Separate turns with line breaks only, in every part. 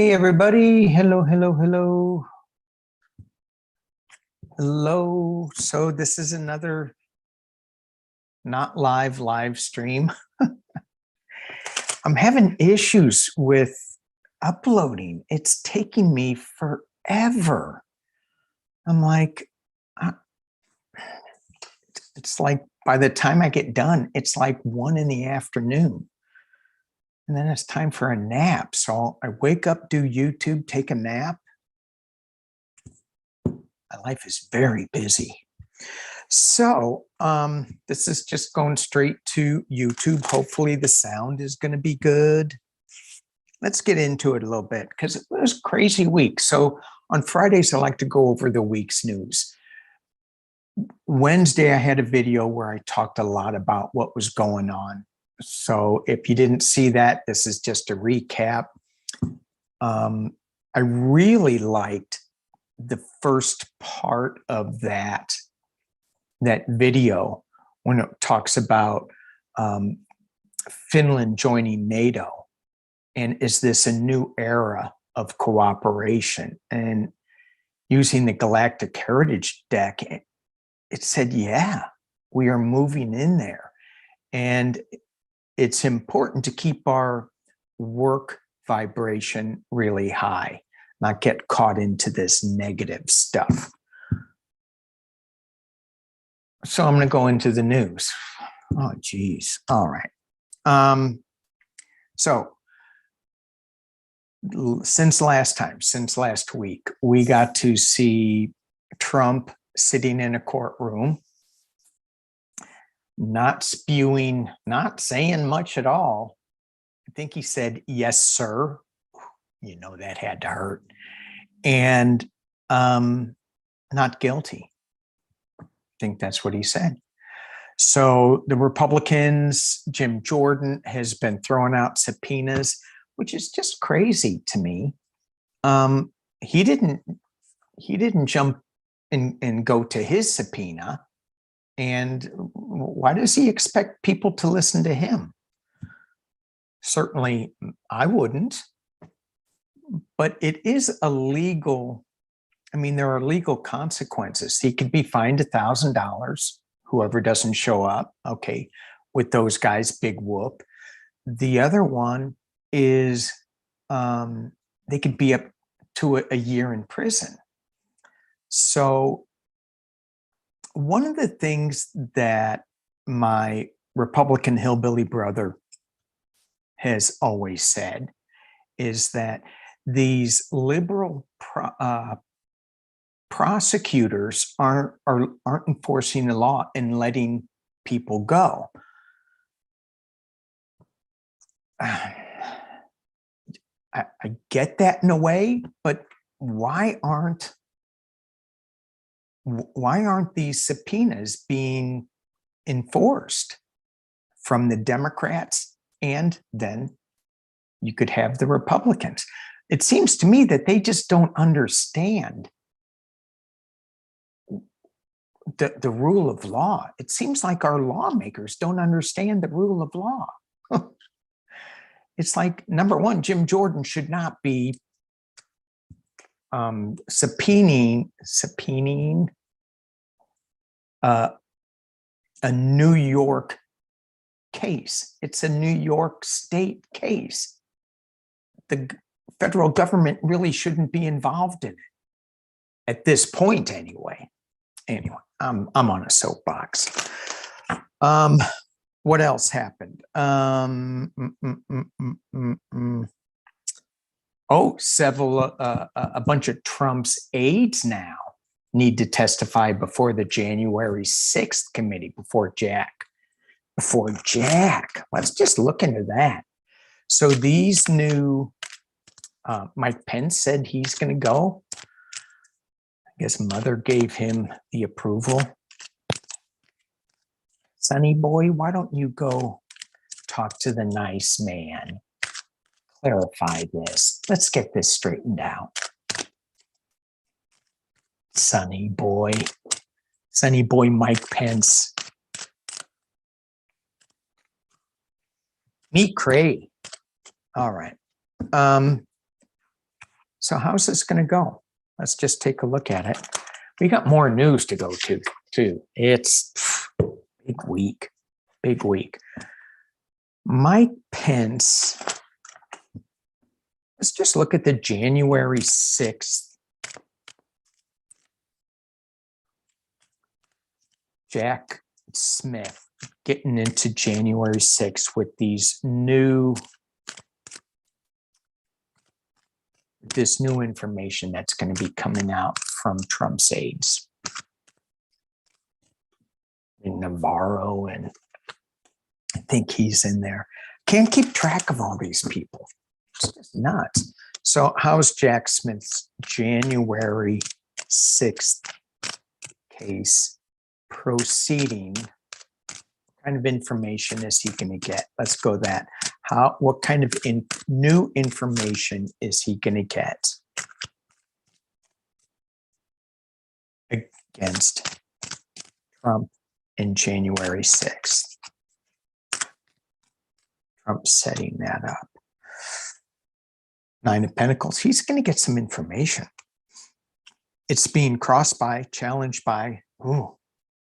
Hey everybody, hello, hello, hello. Hello. So this is another not live stream. I'm having issues with uploading. It's taking me forever. I'm like, it's like by the time I get done, it's like 1 p.m. And then it's time for a nap. So I wake up, do YouTube, take a nap. My life is very busy. So this is just going straight to YouTube. Hopefully the sound is going to be good. Let's get into it a little bit because it was a crazy week. So on Fridays, I like to go over the week's news. Wednesday, I had a video where I talked a lot about what was going on. So if you didn't see that, this is just a recap. I really liked the first part of that video when it talks about Finland joining NATO, and is this a new era of cooperation? And using the Galactic Heritage deck, it said, yeah, we are moving in there. And it's important to keep our work vibration really high, not get caught into this negative stuff. So I'm going to go into the news. Oh, geez. All right. So since last week, we got to see Trump sitting in a courtroom, not spewing, not saying much at all. I think he said, yes, sir. You know, that had to hurt. And not guilty. I think that's what he said. So the Republicans, Jim Jordan has been throwing out subpoenas, which is just crazy to me. He didn't jump and go to his subpoena. And why does he expect people to listen to him? Certainly I wouldn't, but it is a legal, I mean, there are legal consequences. He could be fined $1,000, whoever doesn't show up. Okay, with those guys, big whoop. The other one is they could be up to a year in prison. So one of the things that my Republican hillbilly brother has always said is that these liberal prosecutors aren't enforcing the law and letting people go. I get that in a way, but why aren't these subpoenas being enforced from the Democrats? And then you could have the Republicans. It seems to me that they just don't understand the rule of law. It seems like our lawmakers don't understand the rule of law. It's like, number one, Jim Jordan should not be subpoenaing a New York case. It's a New York state case. The federal government really shouldn't be involved in it at this point, anyway. Anyway, I'm on a soapbox. What else happened? Oh, a bunch of Trump's aides now need to testify before the January 6th committee, before Jack. Let's just look into that. So these new, Mike Pence said he's going to go. I guess mother gave him the approval. Sonny boy, why don't you go talk to the nice man? Clarify this. Let's get this straightened out. Sonny boy Mike Pence. Meet Cray. All right. So how's this going to go? Let's just take a look at it. We got more news to go to, too. It's big week, big week. Mike Pence, let's just look at the January 6th. Jack Smith getting into January 6th with this new information that's going to be coming out from Trump's aides. In Navarro, and I think he's in there. Can't keep track of all these people. It's just nuts. So how's Jack Smith's January 6th case proceeding? What kind of information is he going to get? Let's go that. What kind of new information is he going to get against Trump in January 6th? Trump setting that up. Nine of Pentacles. He's going to get some information. It's being crossed by, challenged by,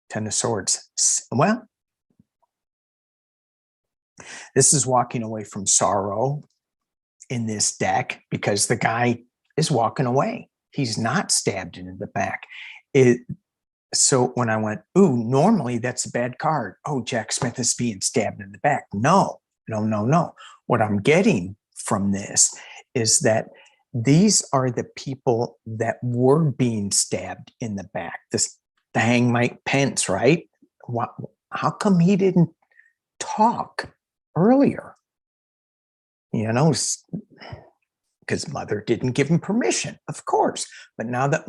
Ten of Swords. Well, this is walking away from sorrow in this deck because the guy is walking away. He's not stabbed in the back. So when I went, normally that's a bad card. Jack Smith is being stabbed in the back. No. What I'm getting from this is that these are the people that were being stabbed in the back. The hang Mike Pence, right? How come he didn't talk earlier? Because mother didn't give him permission, of course. But now that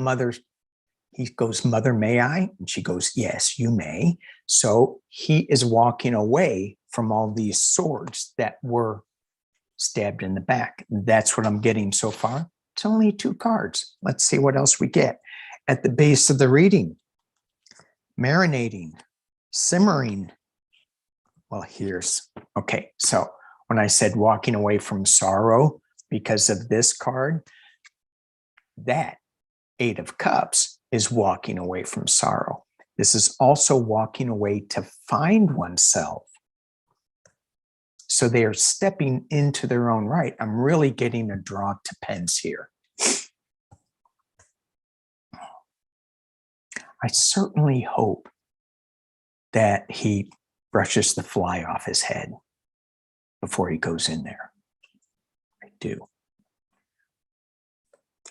he goes, Mother, may I? And she goes, yes, you may. So he is walking away from all these swords that were stabbed in the back. That's what I'm getting so far. It's only 2 cards. Let's see what else we get. At the base of the reading, marinating, simmering. Well, okay. So when I said walking away from sorrow because of this card, that 8 of Cups is walking away from sorrow. This is also walking away to find oneself. So they are stepping into their own right. I'm really getting a draw to Pence here. I certainly hope that he brushes the fly off his head before he goes in there. I do.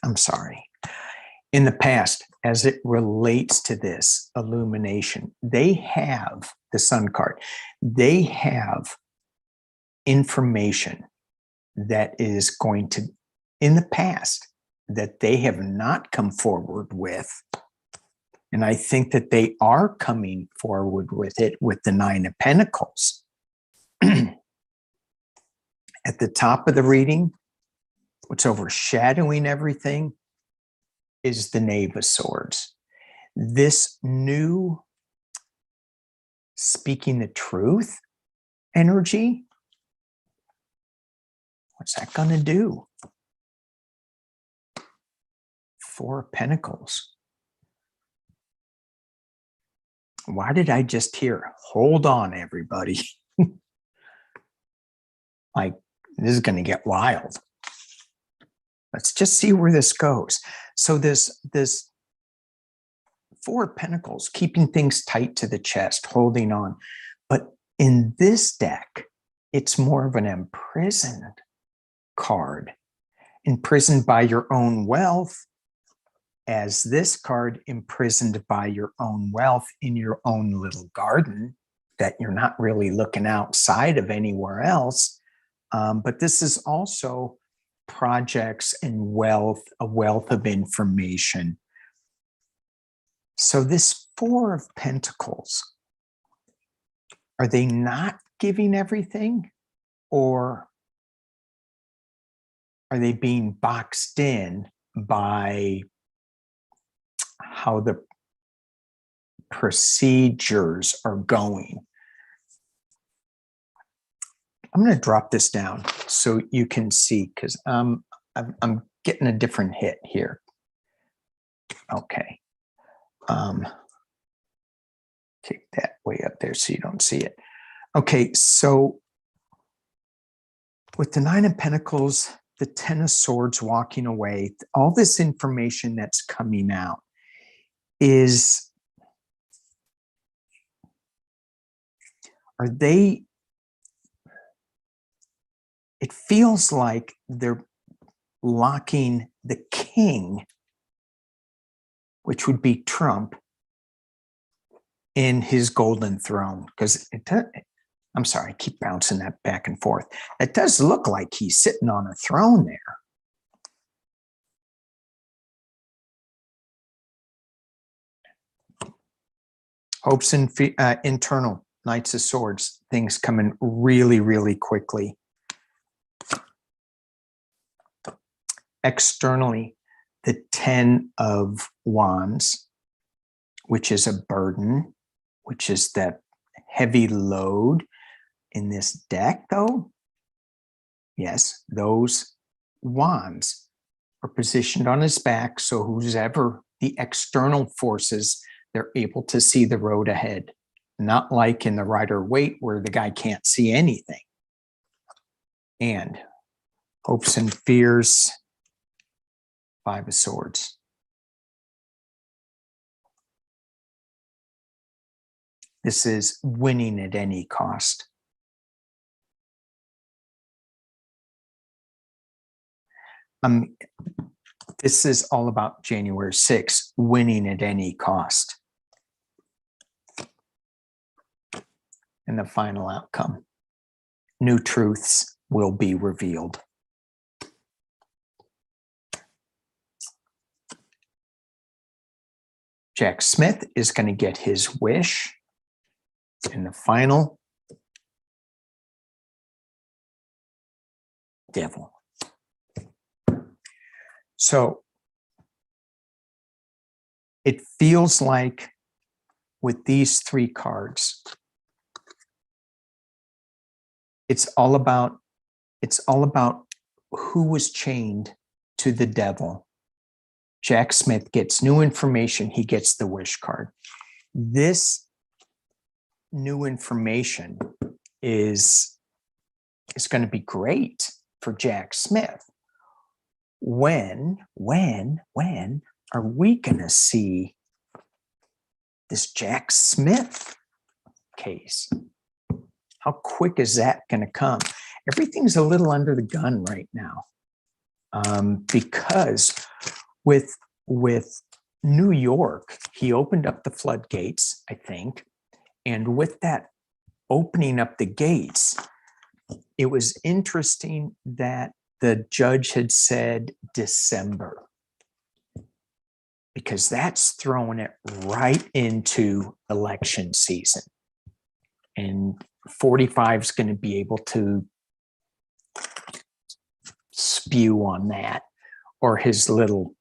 I'm sorry. In the past, as it relates to this illumination, they have the Sun card. They have information that is going to, in the past, that they have not come forward with. And I think that they are coming forward with it with the 9 of Pentacles. At the top of the reading, what's overshadowing everything is the Knave of Swords. This new speaking the truth energy, what's that going to do? 4 of Pentacles. Why did I just hear, hold on, everybody? Like, this is going to get wild. Let's just see where this goes. So this 4 of Pentacles, keeping things tight to the chest, holding on. But in this deck, it's more of an imprisoned card. Imprisoned by your own wealth, as this card, imprisoned by your own wealth in your own little garden that you're not really looking outside of anywhere else. But this is also projects and wealth, a wealth of information. So this 4 of Pentacles, are they not giving everything, or are they being boxed in by how the procedures are going? I'm going to drop this down so you can see, because I'm getting a different hit here. Okay. Kick that way up there so you don't see it. Okay, so with the 9 of Pentacles, the 10 of Swords walking away, all this information that's coming out is, it feels like they're locking the king, which would be Trump, in his golden throne. Because I'm sorry, I keep bouncing that back and forth. It does look like he's sitting on a throne there. Hopes and internal, Knights of Swords, things coming really, really quickly. Externally, the 10 of Wands, which is a burden, which is that heavy load in this deck, though. Yes, those wands are positioned on his back, so who's ever the external forces, they're able to see the road ahead. Not like in the Rider-Waite where the guy can't see anything. And hopes and fears, 5 of Swords. This is winning at any cost. This is all about January 6th, winning at any cost. And the final outcome, new truths will be revealed. Jack Smith is going to get his wish in the final. Devil. So it feels like with these 3 cards, it's all about who was chained to the devil. Jack Smith gets new information, he gets the wish card. This new information is going to be great for Jack Smith. When are we going to see this Jack Smith case? How quick is that going to come? Everything's a little under the gun right now, because with New York, he opened up the floodgates, I think, and with that opening up the gates, it was interesting that the judge had said December, because that's throwing it right into election season. And 45 is going to be able to spew on that, or his little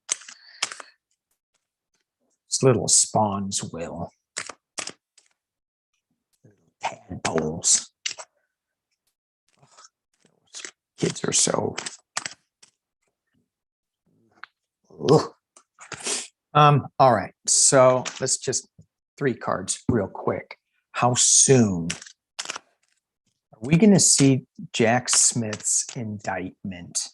spawns will. Tadpoles. Kids are so. Ugh. All right, so let's just 3 cards real quick. How soon are we going to see Jack Smith's indictment?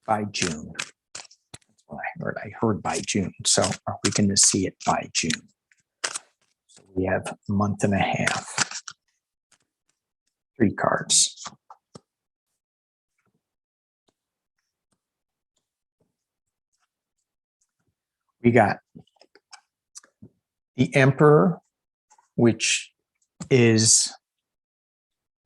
By June. That's what I heard. I heard by June. So are we going to see it by June? So we have a month and a half. 3 cards. We got the Emperor, which is,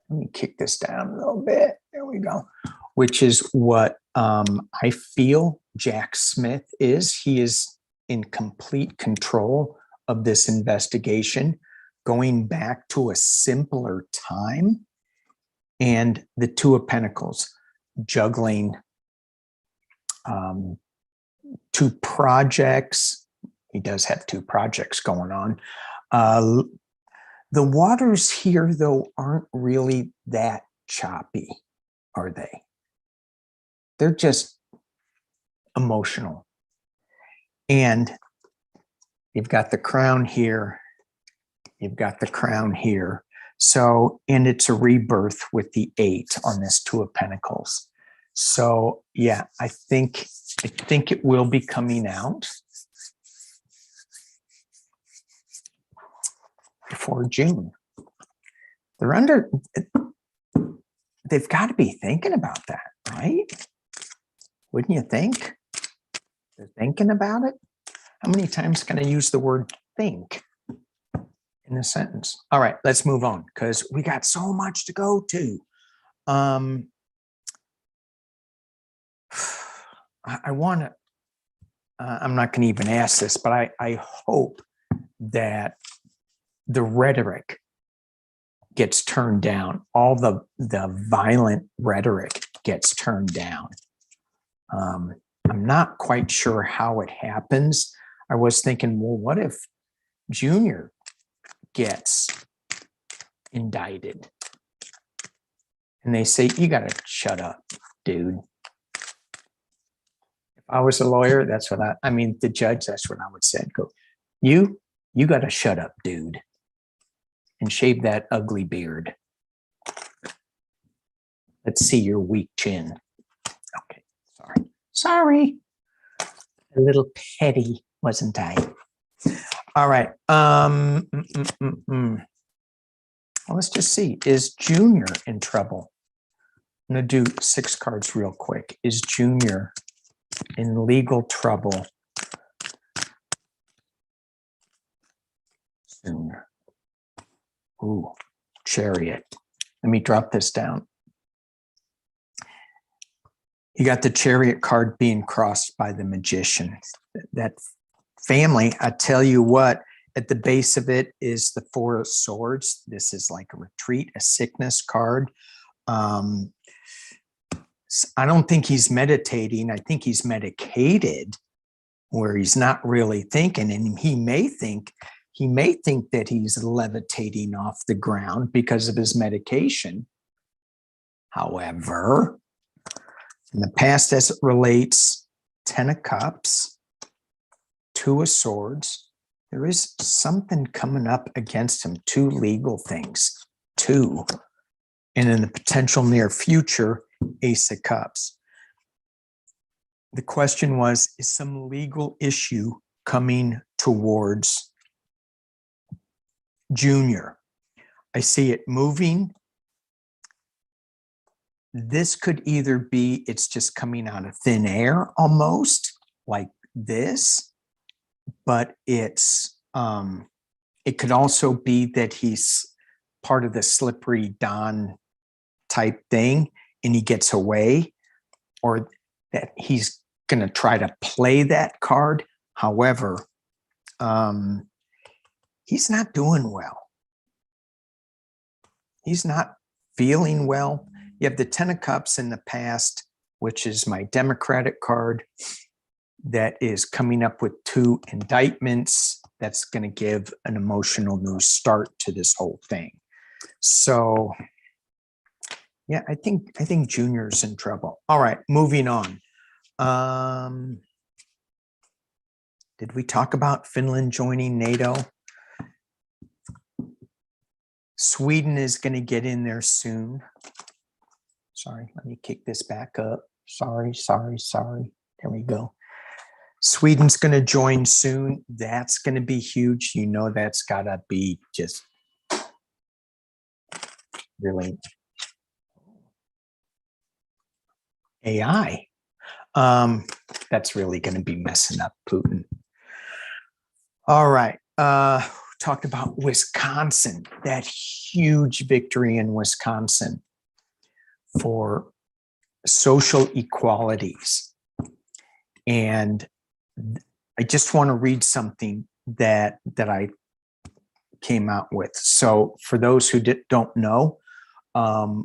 let me kick this down a little bit. There we go. Which is what I feel Jack Smith is. He is in complete control of this investigation, going back to a simpler time. And the 2 of Pentacles, juggling 2 projects. He does have 2 projects going on. The waters here, though, aren't really that choppy, are they? They're just emotional. And you've got the crown here. You've got the crown here. So, and it's a rebirth with the 8 on this 2 of Pentacles. So, yeah, I think it will be coming out before June. They've got to be thinking about that, right? Wouldn't you think? They're thinking about it. How many times can I use the word think in a sentence? All right, let's move on because we got so much to go to. I want to, I'm not going to even ask this, but I hope that the rhetoric gets turned down. All the violent rhetoric gets turned down. I'm not quite sure how it happens. I was thinking, well, what if Junior gets indicted? And they say, you got to shut up, dude. If I was a lawyer, that's what I mean, the judge, that's what I would say. Go, you got to shut up, dude, and shave that ugly beard. Let's see your weak chin. Okay, sorry. A little petty, wasn't I? All right. Let's just see. Is Junior in trouble? I'm going to do 6 cards real quick. Is Junior in legal trouble soon? Ooh, Chariot. Let me drop this down. You got the Chariot card being crossed by the Magician. That family, I tell you what, at the base of it is the 4 of Swords. This is like a retreat, a sickness card. I don't think he's meditating. I think he's medicated, where he's not really thinking, and he may think that he's levitating off the ground because of his medication. However, in the past, as it relates, 10 of Cups, 2 of Swords, there is something coming up against him, 2 legal things, 2. And in the potential near future, Ace of Cups. The question was, is some legal issue coming towards Junior? I see it moving. This could either be, it's just coming out of thin air almost like this, but it's, it could also be that he's part of the slippery Don type thing and he gets away, or that he's going to try to play that card. However, he's not doing well. He's not feeling well. You have the 10 of Cups in the past, which is my Democratic card, that is coming up with 2 indictments. That's going to give an emotional new start to this whole thing. So, yeah, I think Junior's in trouble. All right, moving on. Did we talk about Finland joining NATO? Sweden is going to get in there soon. Sorry, let me kick this back up. Sorry. There we go. Sweden's going to join soon. That's going to be huge. You know, that's got to be just really AI. That's really going to be messing up Putin. All right. Talked about Wisconsin, that huge victory in Wisconsin for social equalities. And I just want to read something that I came out with. So for those who don't know,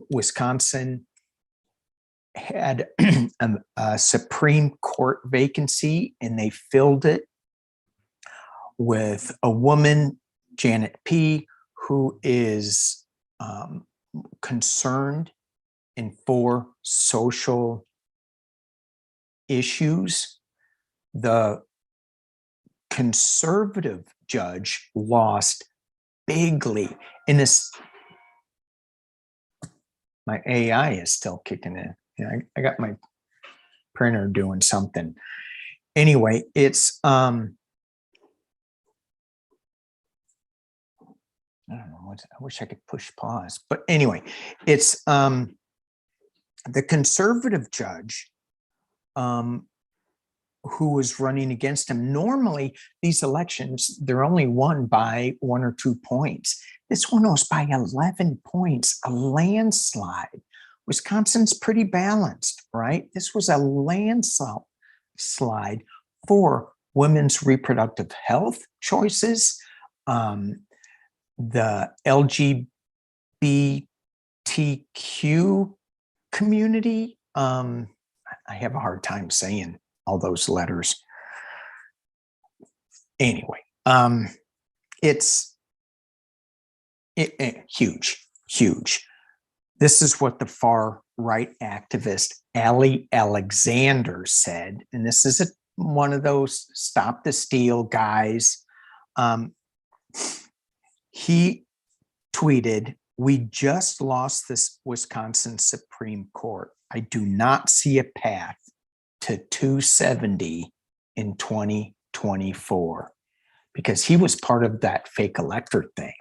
Wisconsin had a Supreme Court vacancy, and they filled it with a woman, Janet P., who is concerned and for social issues, the conservative judge lost bigly. In this, my AI is still kicking in. I got my printer doing something. Anyway, it's I don't know what, I wish I could push pause, but anyway, it's the conservative judge who was running against him. Normally, these elections, they're only won by 1 or 2 points. This one was by 11 points, a landslide. Wisconsin's pretty balanced, right? This was a landslide for women's reproductive health choices, the LGBTQ community. I have a hard time saying all those letters. Anyway, it's huge, huge. This is what the far right activist Ali Alexander said, and this is one of those Stop the Steal guys. He tweeted, "We just lost this Wisconsin Supreme Court. I do not see a path to 270 in 2024," because he was part of that fake elector thing.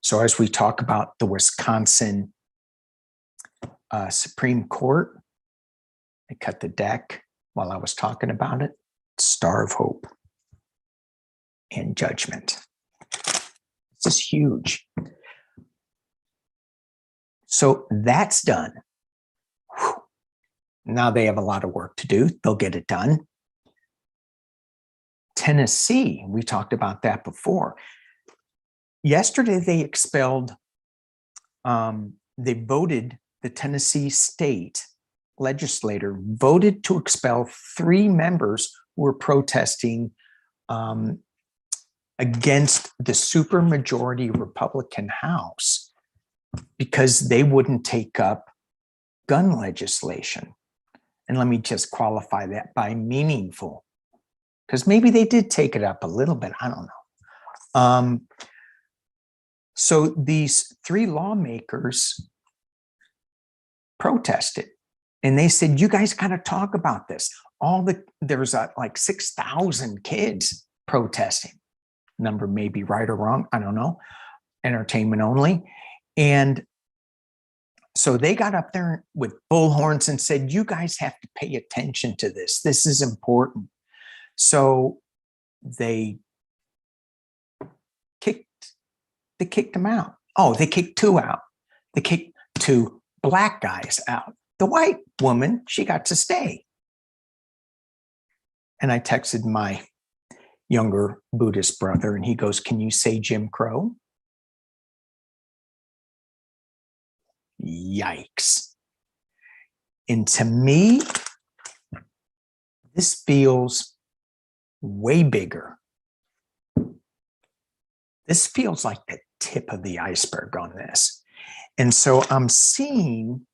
So as we talk about the Wisconsin Supreme Court, I cut the deck while I was talking about it. Star of Hope and Judgment. This is huge. So that's done. Whew. Now they have a lot of work to do. They'll get it done. Tennessee, we talked about that before. Yesterday, they expelled, they voted, the Tennessee state legislature voted to expel 3 members who were protesting against the supermajority Republican House because they wouldn't take up gun legislation. And let me just qualify that by meaningful, because maybe they did take it up a little bit. I don't know. So these 3 lawmakers protested, and they said, "You guys got to talk about this." There's like 6,000 kids protesting. Number may be right or wrong, I don't know. Entertainment only. And so they got up there with bullhorns and said, "You guys have to pay attention to this. This is important." So they kicked them out. Oh, they kicked 2 out. They kicked 2 black guys out. The white woman, she got to stay. And I texted my younger Buddhist brother, and he goes, "Can you say Jim Crow?" Yikes. And to me, this feels way bigger. This feels like the tip of the iceberg on this. And so I'm seeing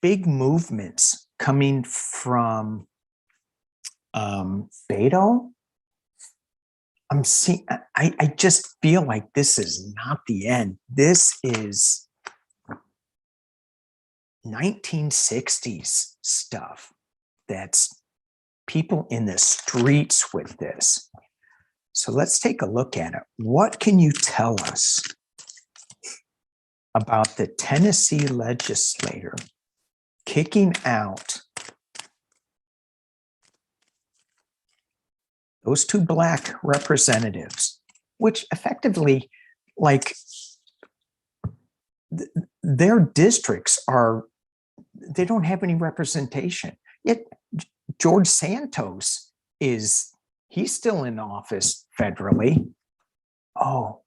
big movements coming from Beto. I just feel like this is not the end. This is 1960s stuff. That's people in the streets with this. So let's take a look at it. What can you tell us about the Tennessee legislature kicking out those 2 black representatives, which effectively, like, their districts they don't have any representation. Yet George Santos he's still in office federally. Oh,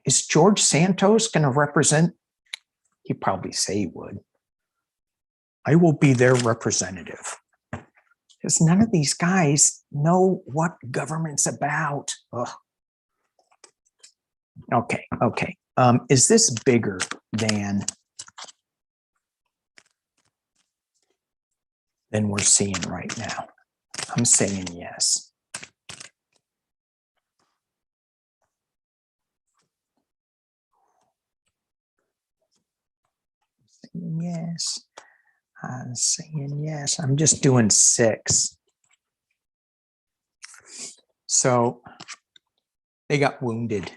is George Santos going to represent? He'd probably say he would. "I will be their representative." Because none of these guys know what government's about. Ugh. Okay. Is this bigger than than we're seeing right now. I'm saying yes. Yes. I'm saying yes. I'm just doing 6. So they got wounded.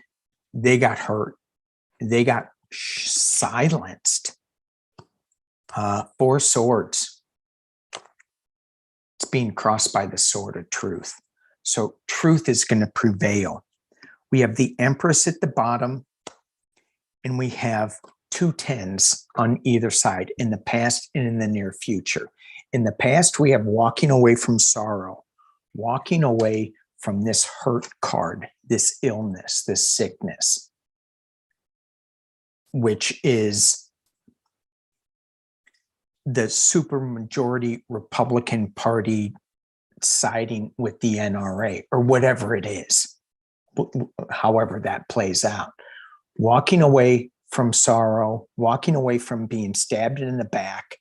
They got hurt. They got silenced. 4 swords. It's being crossed by the sword of truth. So truth is going to prevail. We have the Empress at the bottom, and we have 2 tens on either side, in the past and in the near future. In the past, we have walking away from sorrow, walking away from this hurt card, this illness, this sickness, which is the supermajority Republican Party siding with the NRA, or whatever it is, however that plays out. Walking away from sorrow, walking away from being stabbed in the back.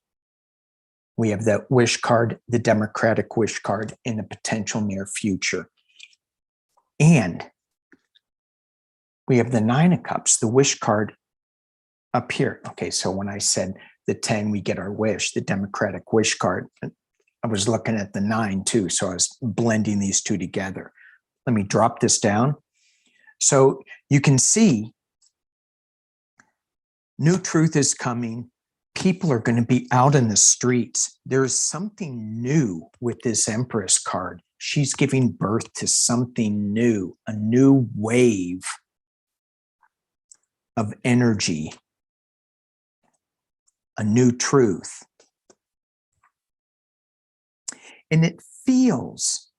We have the wish card, the Democratic wish card, in the potential near future. And we have the 9 of Cups, the wish card up here. Okay, so when I said the 10, we get our wish, the Democratic wish card, I was looking at the 9 too, so I was blending these 2 together. Let me drop this down. So you can see new truth is coming. People are going to be out in the streets. There's something new with this Empress card. She's giving birth to something new, a new wave of energy, a new truth. And it feels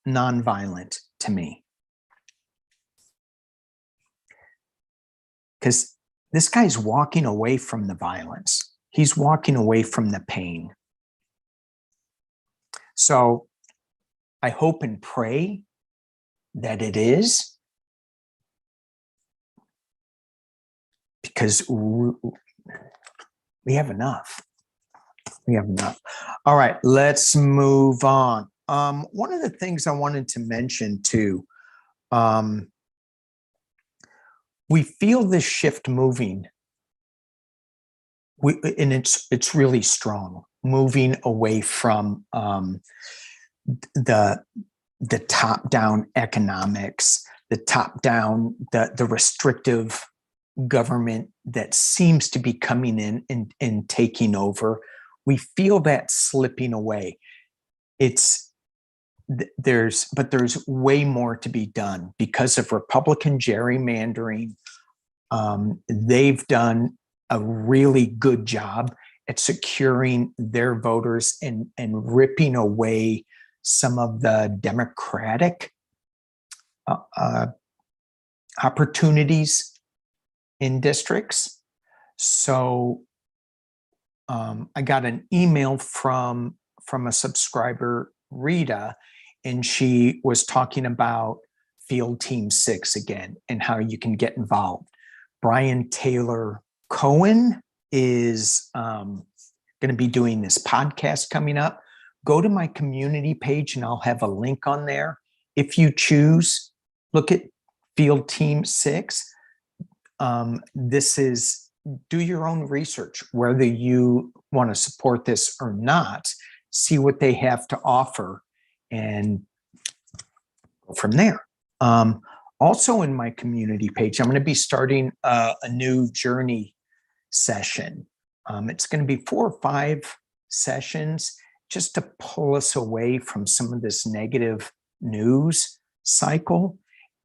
nonviolent to me. Because this guy's walking away from the violence. He's walking away from the pain. So I hope and pray that it is, because we have enough. We have enough. All right, let's move on. One of the things I wanted to mention too, we feel this shift moving, and it's really strong, moving away from the top-down economics, the top-down, the restrictive government that seems to be coming in and taking over. We feel that slipping away. There's way more to be done because of Republican gerrymandering. They've done a really good job at securing their voters and ripping away some of the Democratic opportunities in districts. So I got an email from a subscriber, Rita, and she was talking about Field Team 6 again and how you can get involved. Brian Taylor Cohen is going to be doing this podcast coming up. Go to my community page and I'll have a link on there. If you choose, look at Field Team 6. This is, do your own research, whether you want to support this or not, see what they have to offer and go from there. Also in my community page, I'm going to be starting a new journey session. It's going to be 4 or 5 sessions just to pull us away from some of this negative news cycle.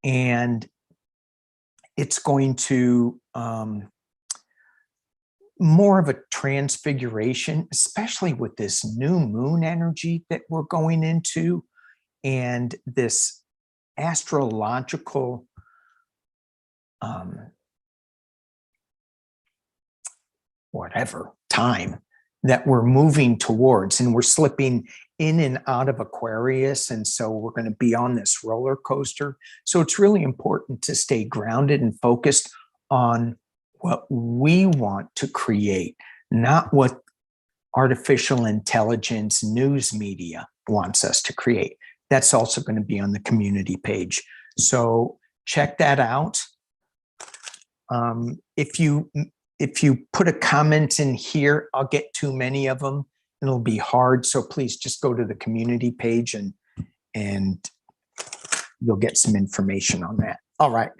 And it's going to more of a transfiguration, especially with this new moon energy that we're going into and this astrological whatever time that we're moving towards, and we're slipping in and out of Aquarius. And so we're going to be on this roller coaster. So it's really important to stay grounded and focused on what we want to create, not what artificial intelligence news media wants us to create. That's also going to be on the community page. So check that out. If you put a comment in here, I'll get too many of them. It'll be hard. So please just go to the community page and you'll get some information on that. All right.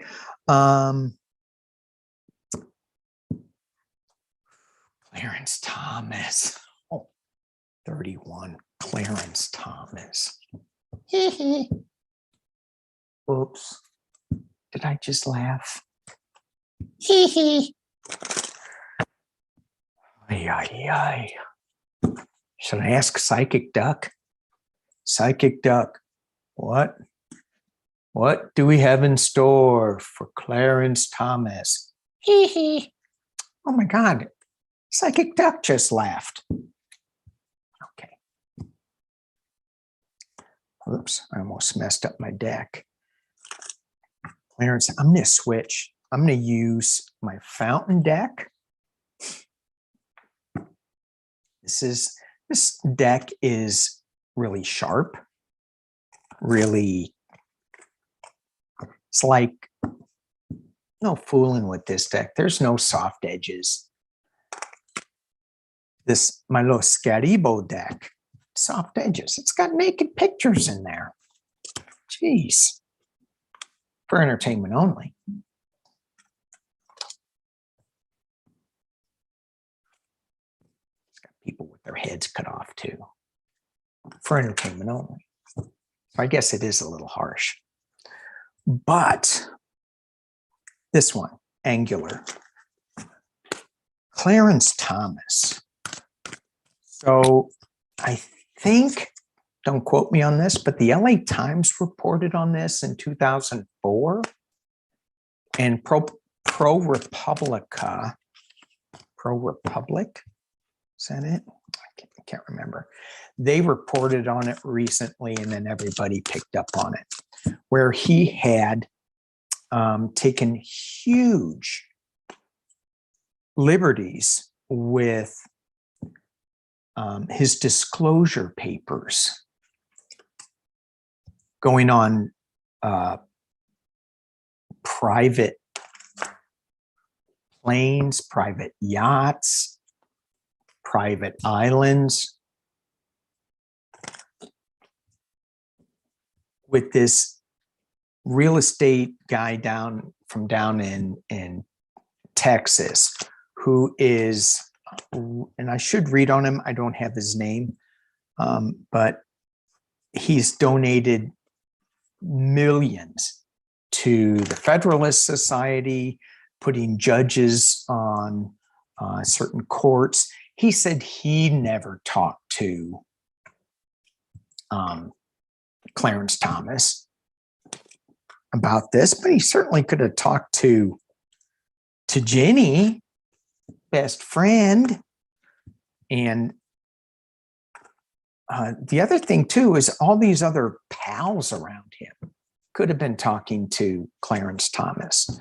Clarence Thomas. Oh, 31. Clarence Thomas. Oops. Did I just laugh? Ay, ay, ay. Should I ask Psychic Duck? Psychic Duck, what do we have in store for Clarence Thomas? Oh my God. Psychic Duck just laughed. Okay. Oops, I almost messed up my deck. Clarence, I'm going to switch. I'm going to use my fountain deck. This deck is really sharp. Really, it's like no fooling with this deck. There's no soft edges. My little Scaribo deck, soft edges. It's got naked pictures in there. Jeez. For entertainment only. It's got people with their heads cut off too. For entertainment only. So I guess it is a little harsh. But this one, angular. Clarence Thomas. So I think, don't quote me on this, but the LA Times reported on this in 2004. And ProRepublic, is that it? I can't remember. They reported on it recently, and then everybody picked up on it, where he had taken huge liberties with his disclosure papers, going on private planes, private yachts, private islands, with this real estate guy down in Texas, who is, and I should read on him, I don't have his name, but he's donated millions to the Federalist Society, putting judges on certain courts. He said he never talked to Clarence Thomas about this, but he certainly could have talked to Ginny, best friend. And the other thing too is all these other pals around him could have been talking to Clarence Thomas.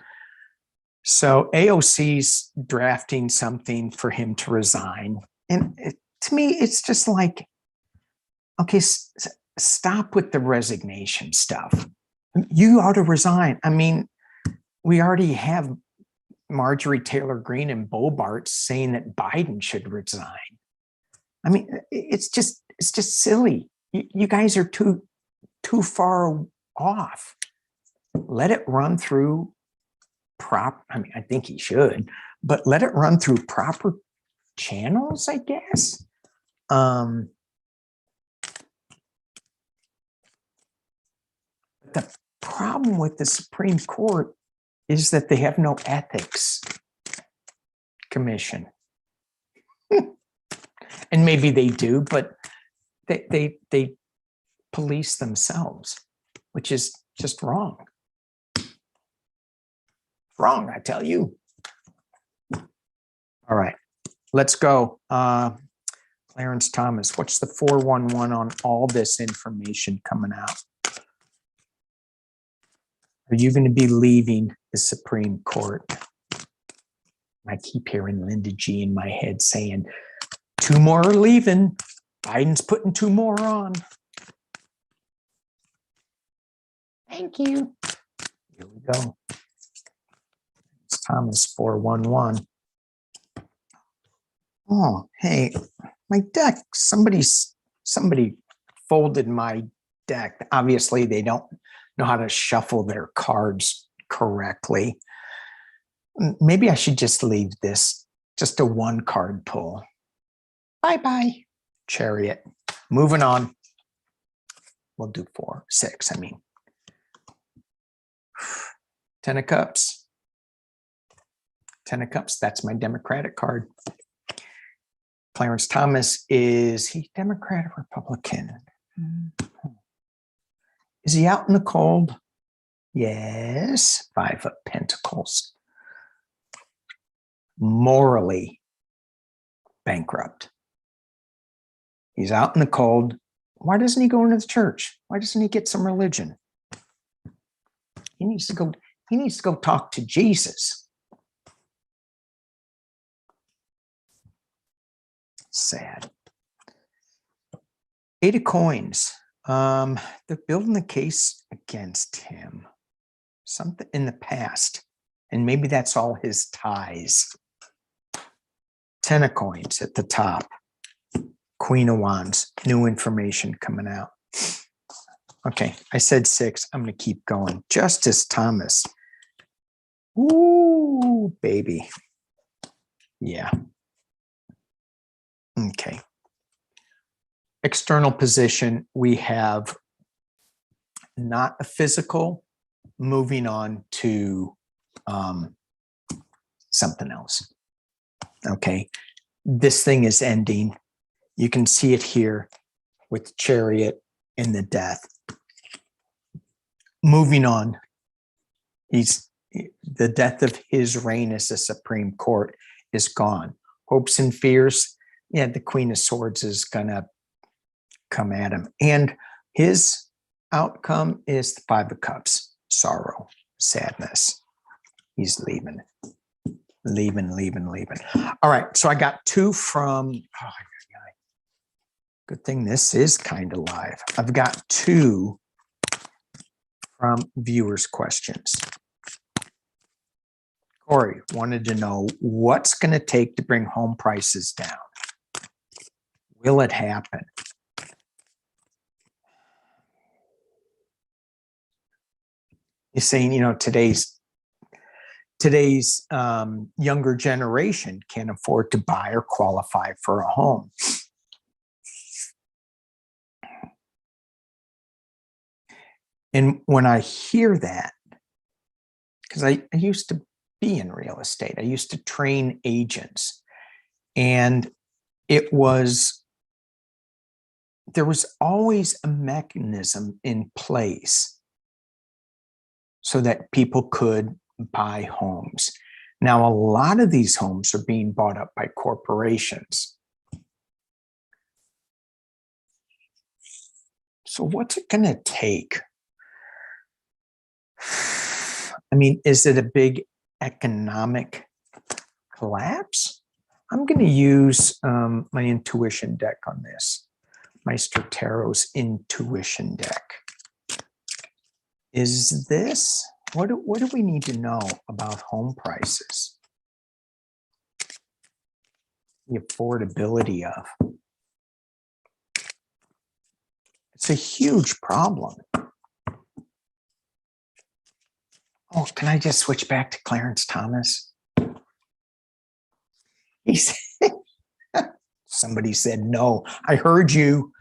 So AOC's drafting something for him to resign. And to me, it's just like, okay, stop with the resignation stuff. You ought to resign. I mean, we already have Marjorie Taylor Greene and Bobart saying that Biden should resign. I mean, it's just silly. You guys are too far off. Let it run through I mean, I think he should, but let it run through proper channels, I guess. The problem with the Supreme Court is that they have no ethics commission. And maybe they do, but they police themselves, which is just wrong. Wrong, I tell you. All right, let's go. Clarence Thomas, what's the 411 on all this information coming out? Are you going to be leaving the Supreme Court? I keep hearing Linda G in my head saying, 2 more are leaving. Biden's putting 2 more on. Thank you. Here we go. It's Thomas 411. Oh, hey, my deck. Somebody folded my deck. Obviously, they don't know how to shuffle their cards correctly. Maybe I should just leave this just a 1 card pull. Bye-bye, Chariot. Moving on. We'll do 6, I mean. 10 of Cups. 10 of Cups, that's my Democratic card. Clarence Thomas, is he Democrat or Republican? Is he out in the cold? Yes. 5 of Pentacles. Morally bankrupt. He's out in the cold. Why doesn't he go into the church? Why doesn't he get some religion? He needs to go talk to Jesus. Sad. 8 of Coins. They're building the case against him. Something in the past. And maybe that's all his ties. 10 of Coins at the top. Queen of Wands. New information coming out. Okay, I said 6. I'm going to keep going. Justice Thomas. Ooh, baby. Yeah. Okay. External position, we have not a physical, moving on to something else. Okay. This thing is ending. You can see it here with the Chariot and the Death. Moving on. The death of his reign as the Supreme Court is gone. Hopes and fears. Yeah, the Queen of Swords is gonna come at him. And his outcome is the 5 of Cups. Sorrow, sadness. He's leaving. All right, so I got 2 from, good thing this is kind of live. I've got 2 from viewers' questions. Corey wanted to know what's going to take to bring home prices down. Will it happen? He's saying, today's younger generation can't afford to buy or qualify for a home. And when I hear that, because I used to be in real estate, I used to train agents, and there was always a mechanism in place so that people could buy homes. Now, a lot of these homes are being bought up by corporations. So what's it going to take? I mean, is it a big economic collapse? I'm going to use my intuition deck on this. Meister Tarot's intuition deck. Is this, what do we need to know about home prices? The affordability of. It's a huge problem. Oh, can I just switch back to Clarence Thomas? He said, somebody said, no, I heard you.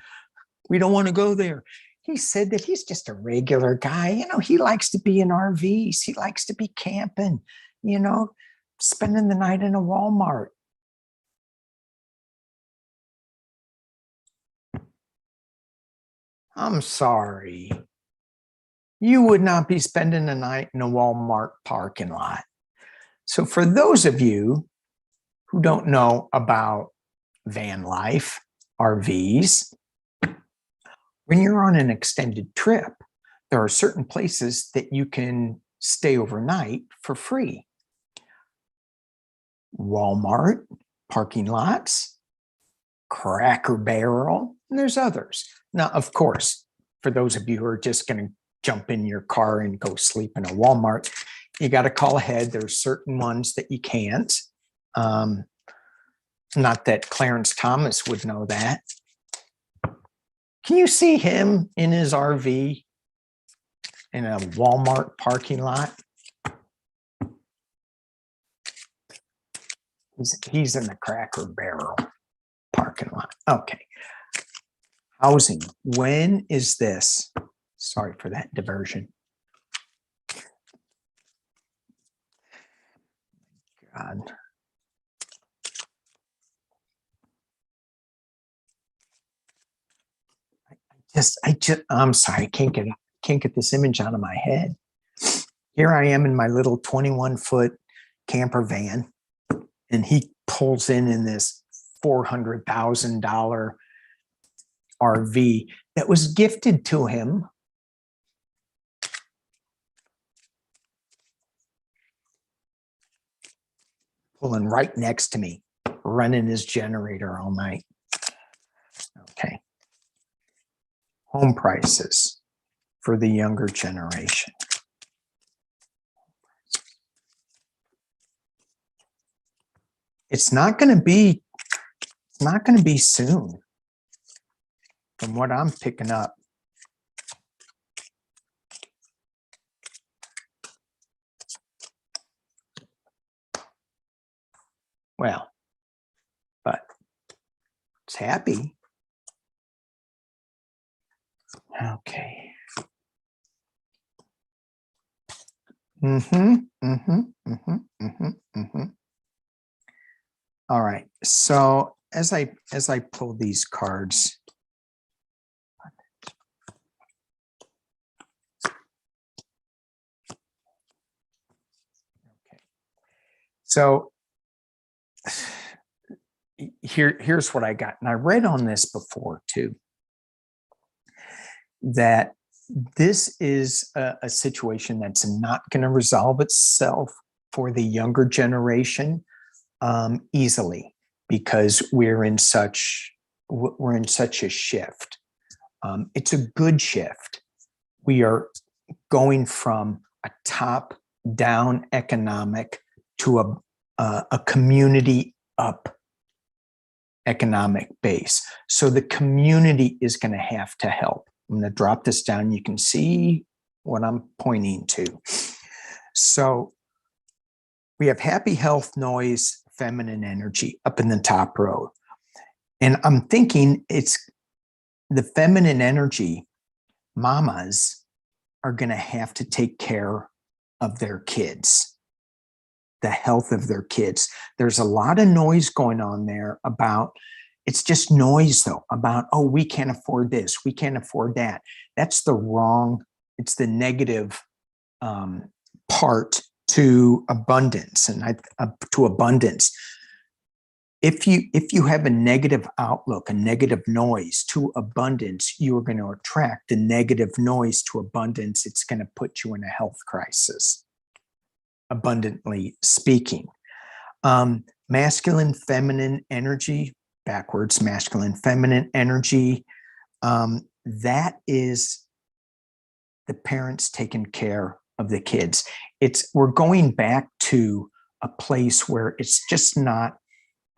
We don't want to go there. He said that he's just a regular guy. He likes to be in RVs. He likes to be camping, spending the night in a Walmart. I'm sorry. You would not be spending the night in a Walmart parking lot. So for those of you who don't know about van life, RVs, when you're on an extended trip, there are certain places that you can stay overnight for free. Walmart, parking lots, Cracker Barrel, and there's others. Now, of course, for those of you who are just going to jump in your car and go sleep in a Walmart, you got to call ahead. There's certain ones that you can't. Not that Clarence Thomas would know that. Can you see him in his RV in a Walmart parking lot? He's in the Cracker Barrel parking lot. Okay. Housing. When is this? Sorry for that diversion. God. I'm sorry, I can't get this image out of my head. Here I am in my little 21-foot camper van, and he pulls in this $400,000 RV that was gifted to him. Pulling right next to me, running his generator all night. Okay. Home prices for the younger generation. It's not going to be soon, from what I'm picking up. Well, but it's happy. Okay. All right. So as I pull these cards, okay. So here's what I got, and I read on this before too, that this is a situation that's not going to resolve itself for the younger generation easily, because we're in such a shift. It's a good shift. We are going from a top-down economic to a community up economic base. So the community is going to have to help. I'm going to drop this down. You can see what I'm pointing to. So we have happy, health, noise, feminine energy up in the top row. And I'm thinking it's the feminine energy. Mamas are going to have to take care of their kids, the health of their kids. There's a lot of noise going on there about, it's just noise though, about, oh, we can't afford this, we can't afford that. That's the wrong, it's the negative part to abundance and to abundance. If you have a negative outlook, a negative noise to abundance, you are going to attract the negative noise to abundance. It's going to put you in a health crisis, abundantly speaking. Masculine, feminine energy, backwards, masculine, feminine energy. That is the parents taking care of the kids. We're going back to a place where it's just not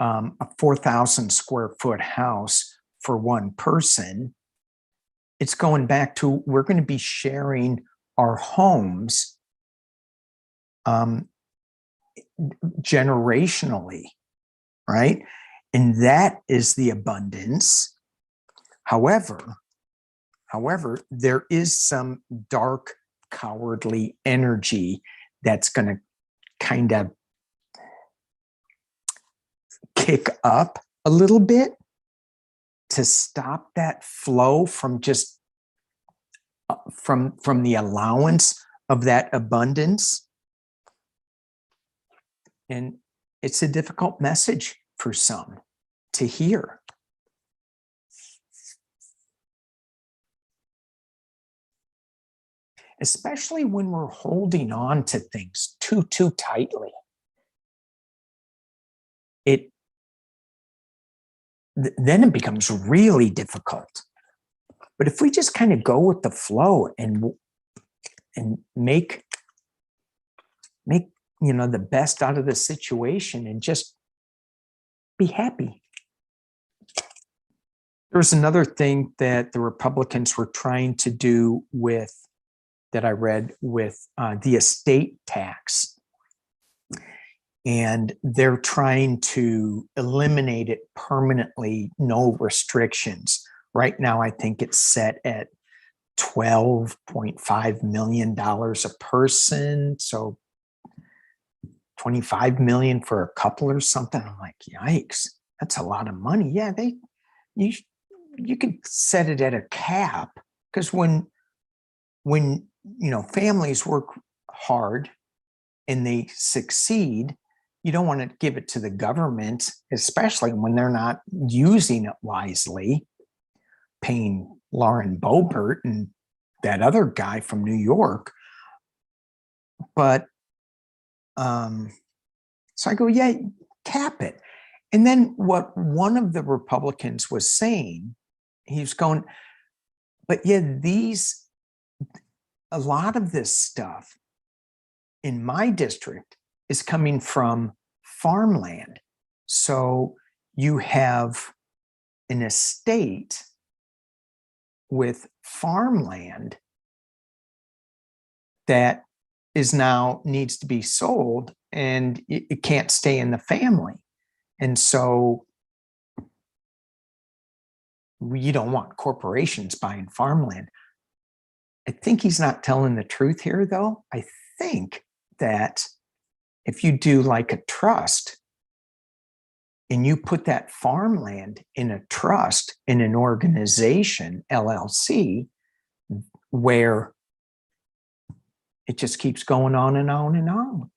a 4,000 square foot house for one person. It's going back to, we're going to be sharing our homes generationally, right? And that is the abundance. However, there is some dark, cowardly energy that's going to kind of kick up a little bit to stop that flow from just from the allowance of that abundance. And it's a difficult message for some to hear. Especially when we're holding on to things too tightly. then it becomes really difficult. But if we just kind of go with the flow and make the best out of the situation and just be happy. There's another thing that the Republicans were trying to do that I read with the estate tax. And they're trying to eliminate it permanently, no restrictions. Right now, I think it's set at $12.5 million a person. So 25 million for a couple or something. I'm like, yikes, that's a lot of money. Yeah, you could set it at a cap, because when families work hard and they succeed, you don't want to give it to the government, especially when they're not using it wisely, paying Lauren Boebert and that other guy from New York. But so I go, yeah, cap it. And then what one of the Republicans was saying, he was going, but yeah, a lot of this stuff in my district is coming from farmland. So you have an estate with farmland that now needs to be sold, and it can't stay in the family. And so you don't want corporations buying farmland. I think he's not telling the truth here, though. I think that if you do like a trust and you put that farmland in a trust in an organization, LLC, where it just keeps going on and on and on.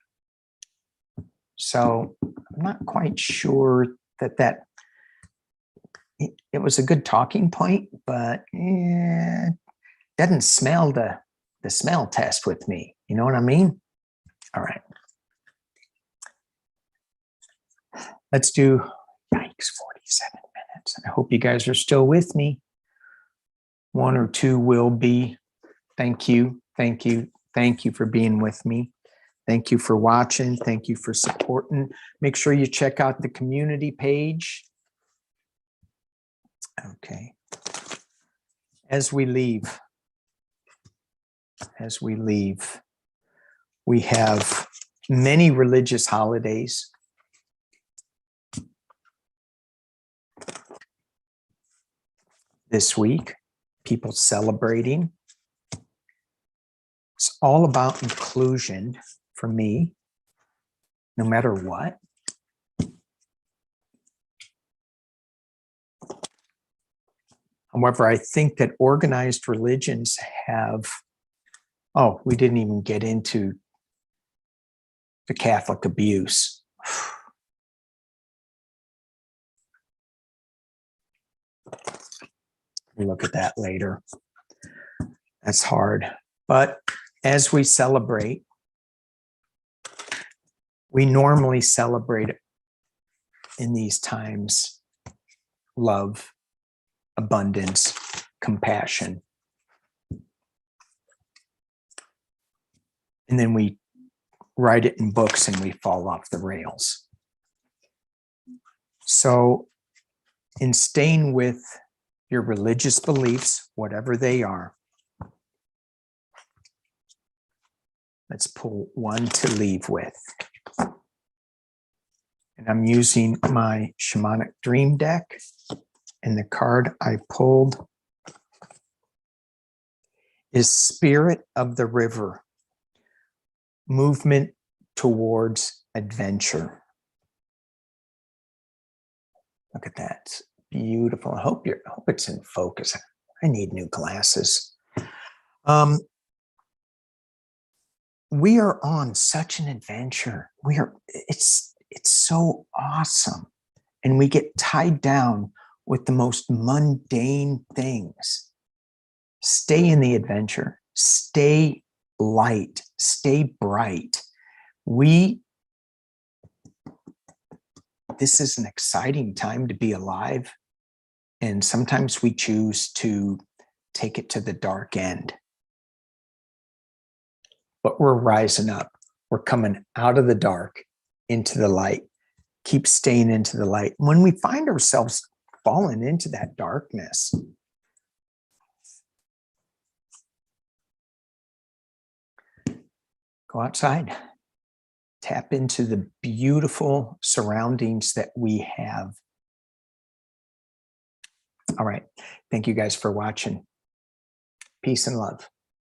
So I'm not quite sure that it was a good talking point, but doesn't smell the smell test with me. You know what I mean? All right. Let's do, yikes, 47 minutes. I hope you guys are still with me. One or two will be. Thank you. Thank you. Thank you for being with me. Thank you for watching. Thank you for supporting. Make sure you check out the community page. Okay. As we leave, we have many religious holidays. This week, people celebrating. It's all about inclusion for me, no matter what. However, I think that organized religions have, we didn't even get into the Catholic abuse. We'll look at that later. That's hard. But as we celebrate, we normally celebrate in these times love, abundance, compassion. And then we write it in books and we fall off the rails. So in staying with your religious beliefs, whatever they are, let's pull one to leave with. And I'm using my Shamanic Dream deck. And the card I pulled is Spirit of the River, Movement Towards Adventure. Look at that. It's beautiful. I hope it's in focus. I need new glasses. We are on such an adventure. It's so awesome. And we get tied down with the most mundane things. Stay in the adventure. Stay light. Stay bright. This is an exciting time to be alive. And sometimes we choose to take it to the dark end. But we're rising up. We're coming out of the dark into the light. Keep staying into the light. When we find ourselves falling into that darkness, go outside. Tap into the beautiful surroundings that we have. All right. Thank you guys for watching. Peace and love.